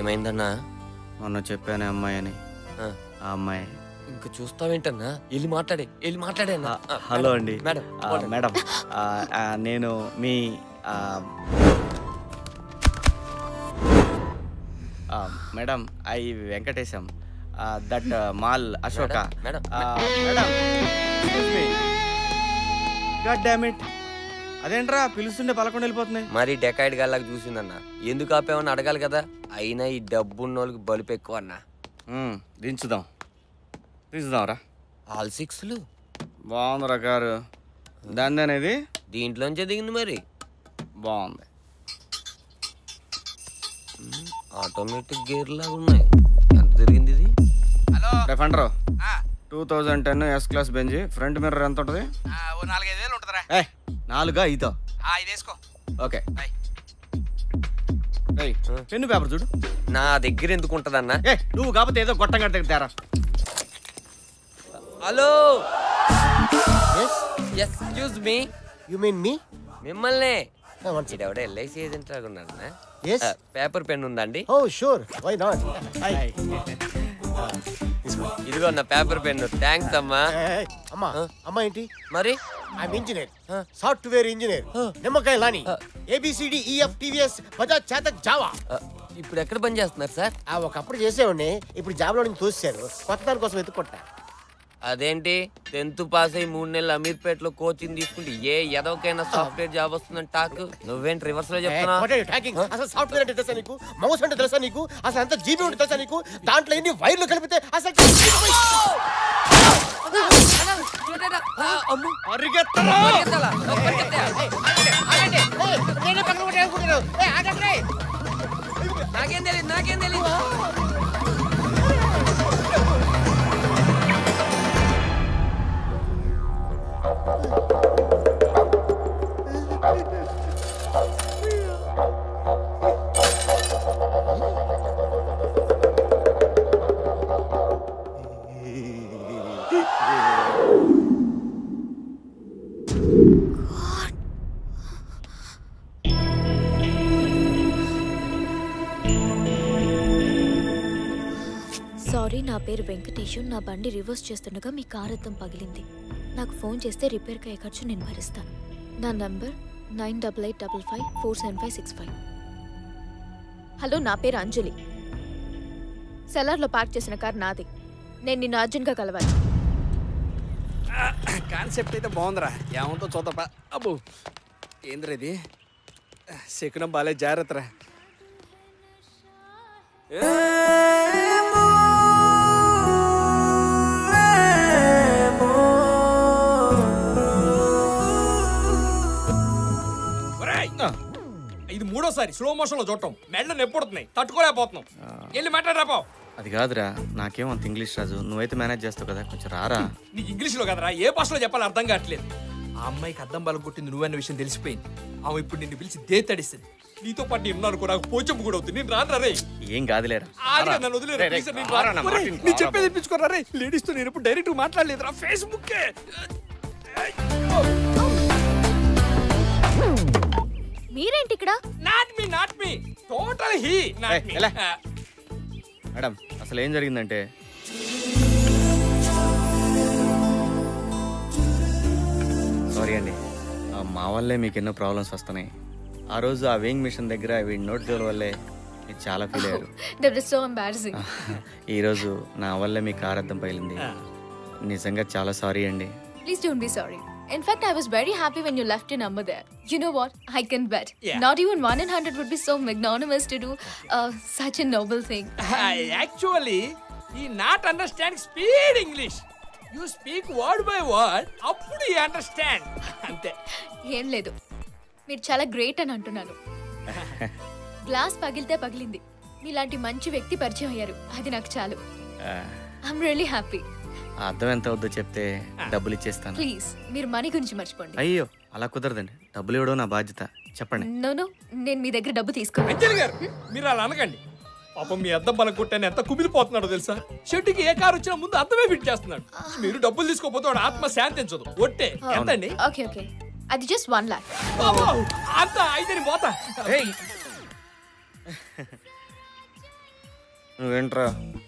ఏమైందన్నా? మొన్న చెప్పానే అమ్మాయి అని. ఆ అమ్మాయి ఇంకా చూస్తావేంటన్నా? వెళ్ళి మాట్లాడే అన్నా. హలో అండి. మేడం మేడం నేను మీ మేడం ఐ వెంకటేశం దట్ మాల్ అశోక. మేడం గాడ్ డామ్ ఇట్, అదేంట్రా పిలుస్తుండే పలకొండ వెళ్ళిపోతున్నాయి. మరి డెకాయిడ్ గాల్లాగా చూసిందన్నా. ఎందుకు ఆపేమని అడగాలి కదా. అయినా ఈ డబ్బున్నోళ్ళకి బలుపు ఎక్కువ అన్నా. దించుదాంరా. ఆల్ సిక్స్లు బాగుందిరా కారు. దాని అనేది దీంట్లోంచే దిగింది. మరి బాగుంది. ఆటోమేటిక్ గేర్ లాగా ఉన్నాయి. ఎంత తిరిగింది ఇది? Hello Defender 2010 S class Benz. Front mirror ఎంత ఉంటుంది? 4-5 ఉంటుందిరా. 4-5. ఇది వేసుకో. ఓకే పెన్ను పేపర్ చూడు. నా దగ్గర ఎందుకు ఉంటదన్నా? నువ్వు కాకపోతే ఏదో గొట్టంగా తేరా. Hello, excuse me. You mean me? మిమ్మల్నే. ఇదెవడ LIC ఏజెంట్ లాగా ఉన్నాడన్నా. పేపర్ పెన్ ఉందండి? Oh sure, why not. ఇదిగో నా పేపర్ పెన్. థ్యాంక్స్ అమ్మా. అమ్మా ఏంటి? మరి ఐఎమ్ ఇంజనీర్, సాఫ్ట్వేర్ ఇంజనీర్. నిమ్మకాయ లాని ABCD EF TVS Bajaj Chetak Java. ఇప్పుడు ఎక్కడ పని చేస్తున్నారు సార్? ఒకప్పుడు చేసేవాడిని, ఇప్పుడు జాబ్ లో నుంచి తోసేశారు. కొత్త దాని కోసం ఎత్తుకుంటా. అదేంటి 10th పాస్ అయ్యి 3 నెలలు అమీర్పేటలో కోచింగ్ తీసుకుంటే ఏ ఎదవకైనా సాఫ్ట్వేర్ జాబ్ వస్తుందని టాక్. నువ్వేంటి రివర్స్ లో చెప్తున్నావు? అసలు సాఫ్ట్వేర్ అంటే తెలుసా నీకు? మౌస్ అంటే తెలుసా నీకు? అసలు ఎంత జీబీ ఉంటే తెలుసా నీకు? దాంట్లో ఎన్ని వైర్లు కలిపితే అసలు నాకేం తెలియదు. సారీ, నా పేరు వెంకటేష్. నా బండి రివర్స్ చేస్తుండగా మీ కార్ అద్దం పగిలింది. నాకు ఫోన్ చేస్తే రిపేర్కి అయ్యే ఖర్చు నేను భరిస్తాను. నా నంబర్ 9885547565. హలో, నా పేరు అంజలి. సెలార్లో పార్క్ చేసిన కార్ నాది. నేను నిన్ను అర్జెంట్గా కలవాలి. కాన్సెప్ట్ అయితే బాగుందిరా. ఏమంతో చూద్దాపా. అబ్బో ఏంద్రా ఇది? శకునం బాలే, జాగ్రత్తరా. ఇది మూడోసారి స్లో మోషన్ లో చూడటం. మెడలు నొప్పుడుతున్నాయి, తట్టుకోలేకపోతున్నాం. వెళ్ళి మాట్లాడరాపో. అది కాదురా, నాకేమో అంత ఇంగ్లీష్ రాజు. నువ్వైతే మేనేజ్ చేస్తావు కదా, కొంచెం రారా. నీకు ఇంగ్లీష్ లో కదరా, ఏ భాషలో చెప్పాలి అర్థం కావట్లేదు. ఆ అమ్మాయికి అద్దం బలం కొట్టింది నువ్వన్న విషయం తెలిసిపోయింది. ఆమె ఇప్పుడు నిన్ను పిలిచి దేతడిస్తుంది. నీతో పాటు నేను ఉన్నాను, నాకు పోచంపు కూడా అవుతుంది. నేను రాను రే. ఏం కాదులేరా, నన్ను వదిలేరా. నేను చెప్పేది వినిపించుకోరా రే. లేడీస్ తో నేను ఇప్పుడు డైరెక్ట్ మాట్లాడలేదురా, ఫేస్బుక్. మీరేంటి ఇక్కడ? Not me total he. Madam అసలు ఏం జరిగిందంటే, సారీ అండి, మా వల్లే మీకు ఎన్నో ప్రాబ్లమ్స్ వస్తున్నాయి. ఆ రోజు ఆ వేయింగ్ మిషన్ దగ్గర వీడి నోట్ జోల వల్లే మీరు చాలా ఫీల్ అయ్యారు. ఈరోజు నా వల్లే మీ కార్ అద్దం పగిలింది. నిజంగా చాలా సారీ అండి. Please don't be sorry. In fact, I was very happy when you left your number there. You know what? I can bet. Not even 1 in 100 would be so magnanimous to do such a noble thing. Actually, he not understand speed English. You speak word by word. Appudu he understand. Ante. ఏం లేదు, మీరు చాలా great అని అంటున్నాను. Glass పగిలితే పగిలింది. మీలాంటి మంచి వ్యక్తి పరిచయం అయ్యారు, అది నాకు చాలు. I'm really happy. అర్థం ఎంత అవుద్దో చెప్తే డబ్బులు ఇచ్చేస్తాను. ప్లీజ్, మీరు మనీ గురించి మర్చిపోండి. అయ్యో అలా కుదరదండి, డబ్బులు ఇవ్వడం నా బాధ్యత. చెప్పండి. నో, నేను మీ దగ్గర డబ్బు తీసుకోను. అంజలి గారు, మీరు అలా అనకండి. పాపం మీ అద్దం బలం కొట్టాను ఎంత కుమిలిపోతున్నాడో తెలుసా. షెడ్డుకి ఏ కారు వచ్చినా ముందు అద్దమే ఫిట్ చేస్తున్నాడు. మీరు డబ్బులు తీసుకోకపోతే వాడు ఆత్మ శాంతించదు. ఒట్టే ఎంతండి? ఓకే, అది జస్ట్ 1 lakh. అంత అయితే పోతా. నువ్వేంట్రా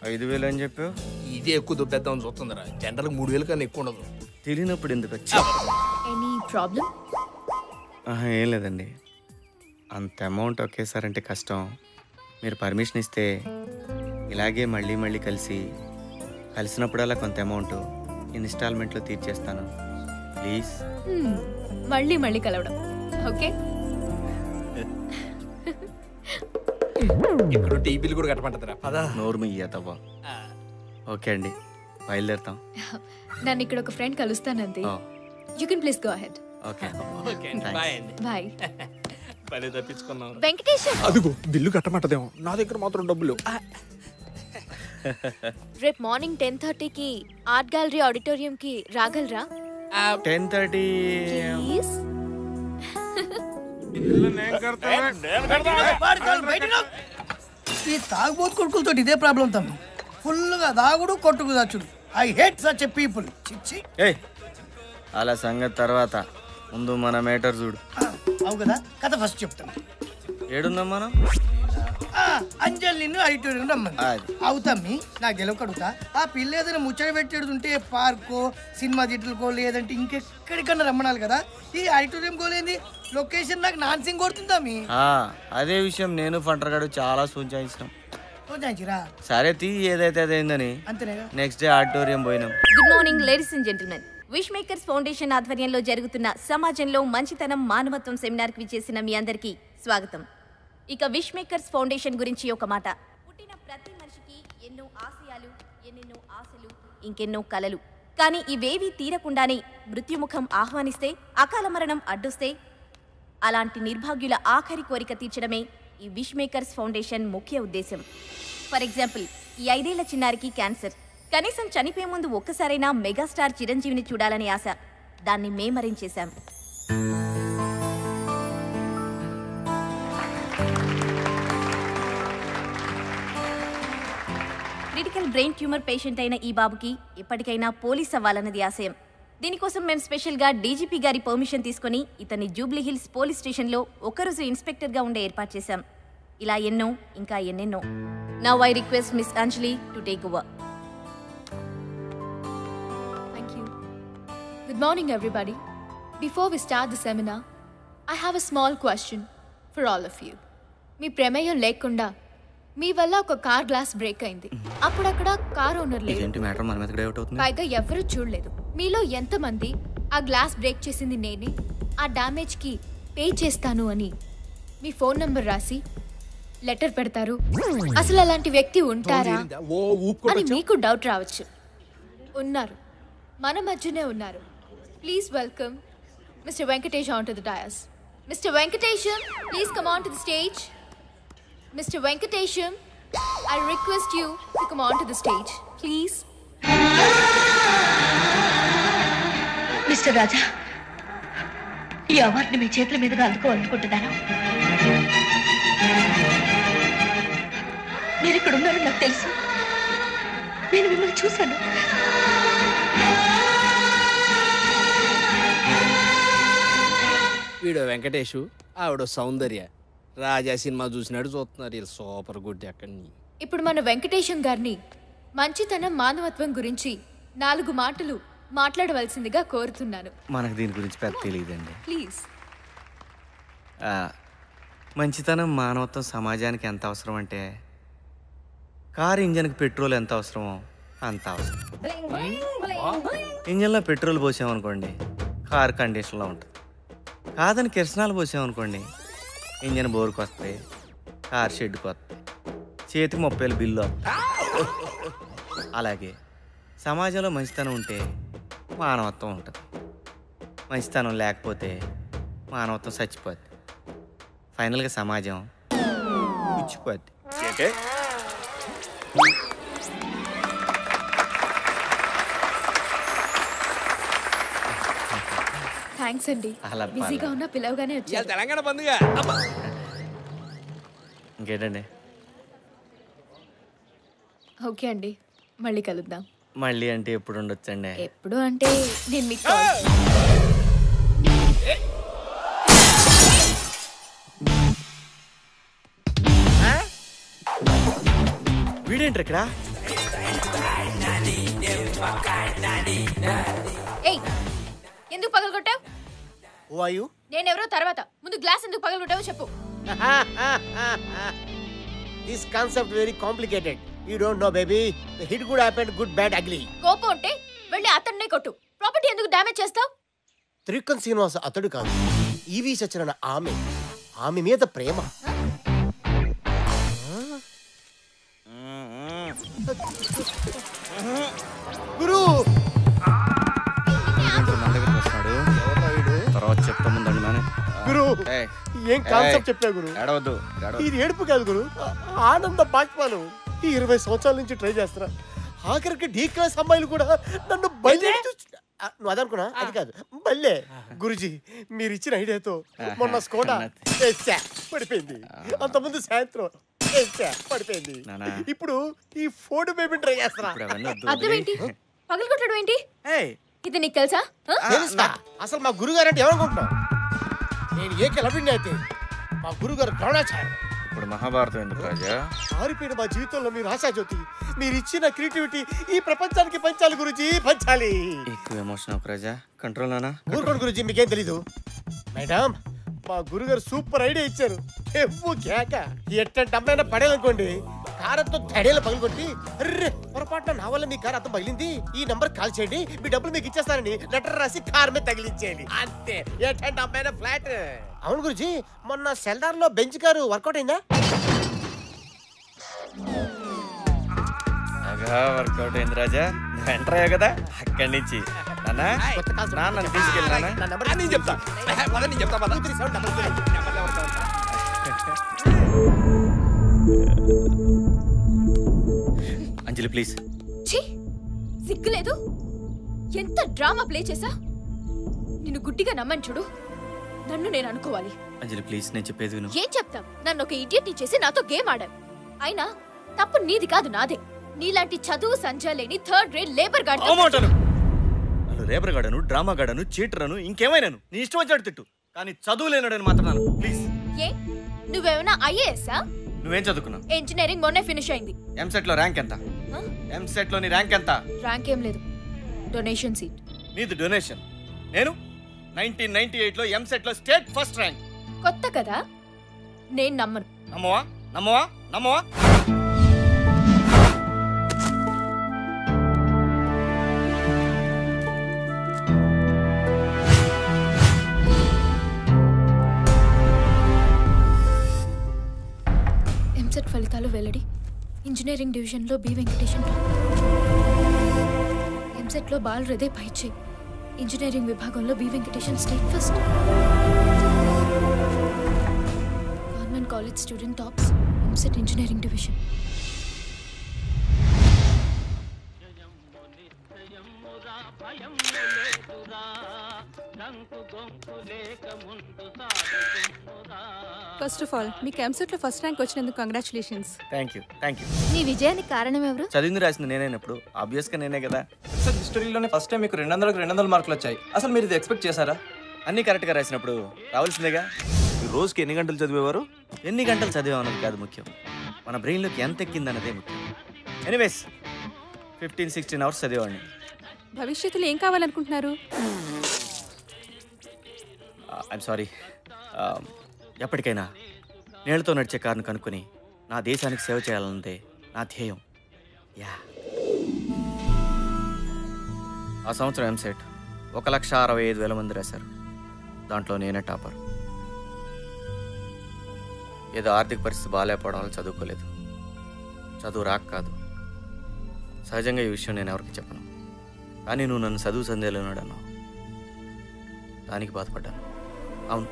5,000 అని చెప్పావు? ఇదే ఎక్కువ దుబ్బేద్దామని చూస్తుందిరా. జనరల్ 3,000 కన్నా ఎక్కువ ఉండదు. తెలియనప్పుడు ఎందుకు వచ్చి? Any problem? ఏం లేదండి. అంత అమౌంట్ ఒకేసారంటే కష్టం. మీరు పర్మిషన్ ఇస్తే ఇలాగే మళ్ళీ మళ్ళీ కలిసినప్పుడల్లా కొంత అమౌంట్ ఇన్స్టాల్మెంట్లో తీర్చేస్తాను. ప్లీజ్. మళ్ళీ మళ్ళీ కలవడం. ఓకే. ఇప్పుడు టీవీలు కూడా కట్టమంటారా? పదా. నోరు మియ్యతవ్వా. ఓకే అండి, బయలుదేరుతాం. నన్ను ఇక్కడ ఒక ఫ్రెండ్ కలుస్తానంది. You can please go ahead. Okay. Bye. పని తప్పించుకున్నాం. వెంకటేశం, అదిగో బిల్లు కట్టమంటదేమో. నా దగ్గర మాత్రం డబ్బులు. రేపు మార్నింగ్ 10:30కి ఆర్ట్ గ్యాలరీ ఆడిటోరియం కి రాగలరా? 10:30. ప్లీజ్. ఈ తాగుబోతు కొడుకులతో ఇదే ప్రాబ్లం తమ్మి. ఫుల్గా దాగుడు కొట్టుకు దాచుడు. I hate such a people. చిచ్చి. ఏయ్, అలా సంగతి తర్వాత, ముందు మన మేటర్ చూడు. అవు కదా, కథ ఫస్ట్ చెప్తాను. ఏడుందాం మనం? అంజలిని ఆడిటోరియం రమ్మని. అవుతమ్మి, నాకు గెలవకడుగుతా. ఆ పిల్ల ఏదైనా ముచ్చట పెట్టేడుంటే పార్కో, సినిమా థియేటర్కో, లేదంటే ఇంకెక్కడికన్నా రమ్మనాలి కదా. ఈ ఆడిటోరియం కోలేంది లొకేషన్ నాకు నాన్సింగ్ కొడుతుందమ్మి. అదే విషయం నేను ఫంటర్గాడు చాలా సూచించాం. సరే తీ, ఏదైతే అదైందని. అంతేనేగా. నెక్స్ట్ డే ఆడిటోరియం పోయినాం. Good morning ladies and gentlemen. Wish makers foundation ఆధ్వర్యంలో జరుగుతున్న సమాజంలో మంచితనం మానవత్వం సెమినార్కి విచ్చేసిన మీ అందరికీ స్వాగతం. ఇక విష్ మేకర్స్ ఫౌండేషన్ గురించి ఒక మాట. పుట్టిన ప్రతి మనిషికి ఎన్నో ఆశయాలు, ఎన్నెన్నో ఆశలు, ఇంకెన్నో కలలు. కానీ ఇవేవీ తీరకుండానే మృత్యుముఖం ఆహ్వానిస్తే, అకాల మరణం అడ్డొస్తే, అలాంటి నిర్భాగ్యుల ఆఖరి కోరిక తీర్చడమే ఈ విష్ మేకర్స్ ఫౌండేషన్ ముఖ్య ఉద్దేశం. ఫర్ ఎగ్జాంపుల్, ఈ 5 ఏళ్ల చిన్నారికి క్యాన్సర్. కనీసం చనిపోయే ముందు ఒక్కసారైనా మెగాస్టార్ చిరంజీవిని చూడాలనే ఆశ. దాన్ని మేమరించేశాం. క్రిటికల్ బ్రెయిన్ ట్యూమర్ పేషెంట్ అయిన ఈ బాబుకి ఎప్పటికైనా పోలీస్ అవ్వాలన్నది ఆశయం. దీనికోసం మేము స్పెషల్గా డీజీపీ గారి పర్మిషన్ తీసుకుని ఇతన్ని జూబ్లీహిల్స్ పోలీస్ స్టేషన్లో ఒక్కరోజు ఇన్స్పెక్టర్గా ఉండే ఏర్పాటు చేశాం. ఇలా ఎన్నో, ఇంకా ఎన్నెన్నో. Now I request miss Anjali to take over. Good morning, everybody. Before we start the seminar, I have a small question for all of you. మీ ప్రమేయం లేకుండా మీ వల్ల ఒక కార్ గ్లాస్ బ్రేక్ అయింది. అప్పుడక్కడ కార్ ఓనర్ లేదు, పైగా ఎవరు చూడలేదు. మీలో ఎంతమంది ఆ గ్లాస్ బ్రేక్ చేసింది నేనే, ఆ డ్యామేజ్ కి పే చేస్తాను అని మీ ఫోన్ నంబర్ రాసి లెటర్ పెడతారు? అసలు అలాంటి వ్యక్తి ఉంటారా అని మీకు డౌట్ రావచ్చు. ఉన్నారు, మన మధ్యనే ఉన్నారు. Please welcome Mr. Venkatesh onto the dais. Mr. Venkatesham, please come on to the stage. Mr. Venkatesham, I request you to come on to the stage, please. Mr. Raja, ఈ అవార్డుని మీ చేతుల మీదుగా అందుకోవాలనుకుంటున్నాను. మీరు ఇక్కడ ఉన్నారని నాకు తెలుసు. నేను మిమ్మల్ని చూశాను. వీడు వెంకటేష్, ఆవిడ సౌందర్య. రాజా సినిమా చూసినాడు చూస్తున్నారు. వీళ్ళు సూపర్ గుడ్. అక్కడి ఇప్పుడు మన వెంకటేశం గారిని మంచితనం మానవత్వం గురించి 4 మాటలు మాట్లాడవలసిందిగా కోరుతున్నాను. మనకు దీని గురించి పెద్ద తెలియదండి. ప్లీజ్. మంచితనం మానవత్వం సమాజానికి ఎంత అవసరం అంటే, కారు ఇంజన్కి పెట్రోల్ ఎంత అవసరమో అంత అవసరం. ఇంజన్లో పెట్రోల్ పోసామనుకోండి, కారు కండిషన్లో ఉంటుంది. కాదని కిరసనాలు పోసామనుకోండి, ఇంజన్ బోరుకు వస్తాయి, కార్ షెడ్కి వస్తాయి, చేతికి 30,000 బిల్లు. అలాగే సమాజంలో మంచితనం ఉంటే మానవత్వం ఉంటుంది. మంచితనం లేకపోతే మానవత్వం చచ్చిపోద్ది. ఫైనల్గా సమాజం పుచ్చిపోద్ది. థ్యాంక్స్ అండి. బిజీగా ఉన్న పిలవగానే వచ్చారు. తెలంగాణ పండుగ. ఇంకేంటండి? ఓకే అండి, మళ్ళీ కలుద్దాం. మళ్ళీ అంటే ఎప్పుడు ఉండొచ్చండి? ఎప్పుడు అంటే నేను మీకు ఈడేంట్రా ఇక్కడ? ఏయ్ ఎందుకు పగలగొట్టావు? Who are you? నేనెవరో తర్వాత ముందు గ్లాస్ ఎందుకు పగలగొట్టావో చెప్పు. This concept very complicated. You don't know, baby. The hit could happen, good, bad, ugly. కోపం ఉంటే వెళ్ళి అతన్నే కొట్టు. ప్రాపర్టీ ఎందుకు డ్యామేజ్ చేస్తావు? త్రికన్ శ్రీనివాస అతడు కాదు, ఈవి సత్యనారాయణ ఆమె మీద ప్రేమ. గురు మన దగ్గరికి వస్తున్నాడు. తర్వాత చెప్తా ముందండి నానే. గురు ఏయ్, ఏం కాన్సెప్ట్ చెప్పా గురు? ఏడవద్దు. ఇది ఏడుపు కాదు గురు, ఆనంద బాష్పాలు. ఈ 20 సంవత్సరాల నుంచి ట్రై చేస్తున్నా. ఆఖరికి డీ క్లాస్ అమ్మాయిలు కూడా నన్ను బయట నువ్వు అదనుకున్నా, అది కాదు బల్లే. గురుజీ మీరు ఇచ్చిన ఐడియాతో మొన్న స్కోడా పడిపోయింది, అంతకుముందు సాయంత్రం పడిపోయింది. ఇప్పుడు ఈ ఫోటో బేబీ ట్రై చేస్తున్నా. అర్థం ఏంటి? పగలగొట్టడం ఏంటి? ఇది నీకు తెలుసా? తెలుసా? అసలు మా గురుగారు అంటే ఏమనుకుంటున్నావు? నేను ఏకలవ్యుణ్ణి అయితే మా గురుగారు ద్రోణాచార్య. ఇప్పుడు మహాభారతం ఎందుకు రాజా? ఆరిపోయిన మా జీవితంలో మీరు ఆశాజ్యోతి. మీరు ఇచ్చిన క్రియేటివిటీ ఈ ప్రపంచానికి పంచాలి గురుజీ, పంచాలి. ఎక్కువ ఎమోషన్ రాజా, కంట్రోల్ నానా. ఊరుకోండి గురుజీ, మీకేం తెలీదు. మేడం మా గురుగారు సూపర్ ఐడియా ఇచ్చారు. ఎవ్వు కేక ఎట్టంటే అమ్మాయినా పడేయాలనుకోండి, కారంతో తడేలా పగలగొట్టి, అర్రే పొరపాటున నా వల్ల మీ కారు అర్థం పగిలింది, ఈ నంబర్ కాల్ చేయండి, మీ డబ్బులు మీకు ఇచ్చేస్తానని లెటర్ రాసి కారు మీద తగిలించేయండి, అంతే. ఎట్టంటే అమ్మాయినా ఫ్లాట్. అవును గురుజీ, మొన్న సెల్దార్ లో బెంచ్ కారు వర్కౌట్ అయిందా? వర్కౌట్ అయింది రాజా. ఎంటర్ అయ్యా కదా అక్కడి నుంచి. నాన్న తీసుకెళ్ళి నేను చెప్తా. అంజలి ప్లీజ్. సిగ్గులేదు? ఎంత డ్రామా ప్లే చేసా? నిన్ను గుడ్డిగా నమ్మని చూడు, నన్ను నేను అనుకోవాలి. అంజలి ప్లీజ్, నేను చెప్పేది విను. ఏం చెప్తాం? నన్ను ఒక ఇడియట్ చేసి నాతో గేమ్ ఆడావు. అయినా తప్పు నీది కాదు, నాదే. నీలాంటి చదువు సంజా లేని థర్డ్ రేట్ లేబర్ గార్డ్. నన్ను లేబర్ గాడను, డ్రామా గాడను, చీటరను, ఇంకేమైనాను నీ ఇష్టం వచ్చాడు తిట్టు, కానీ చదువు లేనాడని మాత్రం ప్లీజ్. ఏ నువ్వేమైనా ఐఏఎస్ఆ? నువ్వేం చదువుకున్నావు? ఇంజనీరింగ్ మొన్నే ఫినిష్ అయింది. ఎంసెట్ లో ర్యాంక్ ఎంత? ఎంసెట్ లో నీ ర్యాంక్ ఎంత? ర్యాంక్ ఏం లేదు, డొనేషన్ సీట్. నీది డొనేషన్. నేను 1998 లో ఎంసెట్ లో స్టేట్ ఫస్ట్ ర్యాంక్. కొత్త కదా, నేను నమ్మను. నమ్మవా? నమ్మవా? నమ్మవా? ఎంసెట్ ఫలితాలు వెల్లడి. ఇంజనీరింగ్ డివిజన్లో బి వెంకటేషన్ టాప్. ఎంసెట్లో బాల్ హృదయ్ పైచే. ఇంజనీరింగ్ విభాగంలో B Venkatesan state first. Government college student tops EAMCET engineering division. First of all మీకు ఎంసెట్లో ఫస్ట్ ర్యాంక్ వచ్చినందుకు కంగ్రాచులేషన్స్. Thank you. నీ విజయానికి కారణం ఎవరు? చదివింది రాసింది నేనైనప్పుడు ఆబ్వియస్ గా నేనే కదా. సార్ హిస్టరీలోనే ఫస్ట్ టైం మీకు 200 మార్కులు వచ్చాయి. అసలు మీరు ఇది ఎక్స్పెక్ట్ చేశారా? అన్ని కరెక్ట్ గా రాసినప్పుడు రావాల్సిందేగా. రోజుకి ఎన్ని గంటలు చదివేవారు? ఎన్ని గంటలు చదివామన్నది కాదు ముఖ్యం, మన బ్రెయిన్లోకి ఎంత ఎక్కిందన్నదే ముఖ్యం. ఎనీవేస్ 15-16 అవర్స్ చదివేవాడిని. భవిష్యత్తులో ఏం కావాలనుకుంటున్నారు? ఐఎమ్ సారీ, ఎప్పటికైనా నీళ్ళతో నడిచే కారును కనుక్కొని నా దేశానికి సేవ చేయాలన్నదే నా ధ్యేయం. యా. ఆ సంవత్సరం ఎంసెట్ 1,65,000 మంది రాశారు. దాంట్లో నేనే టాపర్. ఏదో ఆర్థిక పరిస్థితి బాగాలేకపోవడం వల్ల చదువుకోలేదు. చదువు రాక కాదు, సహజంగా ఈ విషయం నేను ఎవరికి చెప్పను. కానీ నువ్వు నన్ను చదువు సందేహంలోనాడు అన్నావు, దానికి బాధపడ్డాను. అవును,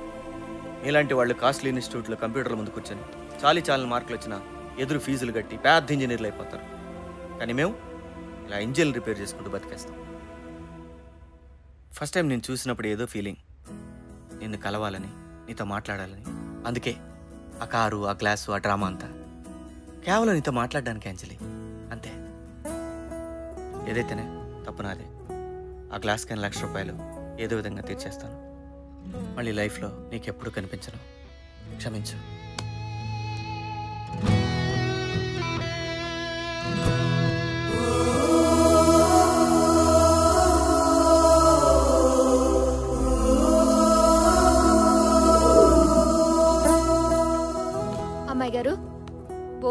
మీలాంటి వాళ్ళు కాస్ట్లీ ఇన్స్టిట్యూట్లో కంప్యూటర్ల ముందు కూర్చొని చాలని మార్కులు వచ్చినా ఎదురు ఫీజులు కట్టి పెద్ద ఇంజనీర్లు అయిపోతారు. కానీ మేము ఇలా ఇంజిన్లు రిపేర్ చేసుకుంటూ బతికేస్తాం. ఫస్ట్ టైం నేను చూసినప్పుడు ఏదో ఫీలింగ్, నిన్ను కలవాలని, నీతో మాట్లాడాలని. అందుకే ఆ కారు, ఆ గ్లాసు, ఆ డ్రామా అంతా కేవలం నీతో మాట్లాడడానికి అంజలి, అంతే. ఏదైతేనే తప్పు నాదే. ఆ గ్లాస్కి 1,00,000 రూపాయలు ఏదో విధంగా తీర్చేస్తాను. మళ్ళీ లైఫ్లో నీకెప్పుడు కనిపించను. క్షమించు.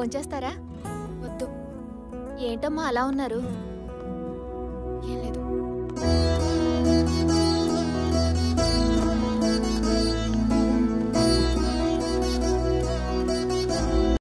భోంచేస్తారా? వద్దు. ఏంటమ్మా అలా ఉన్నారు? ఏం లేదు.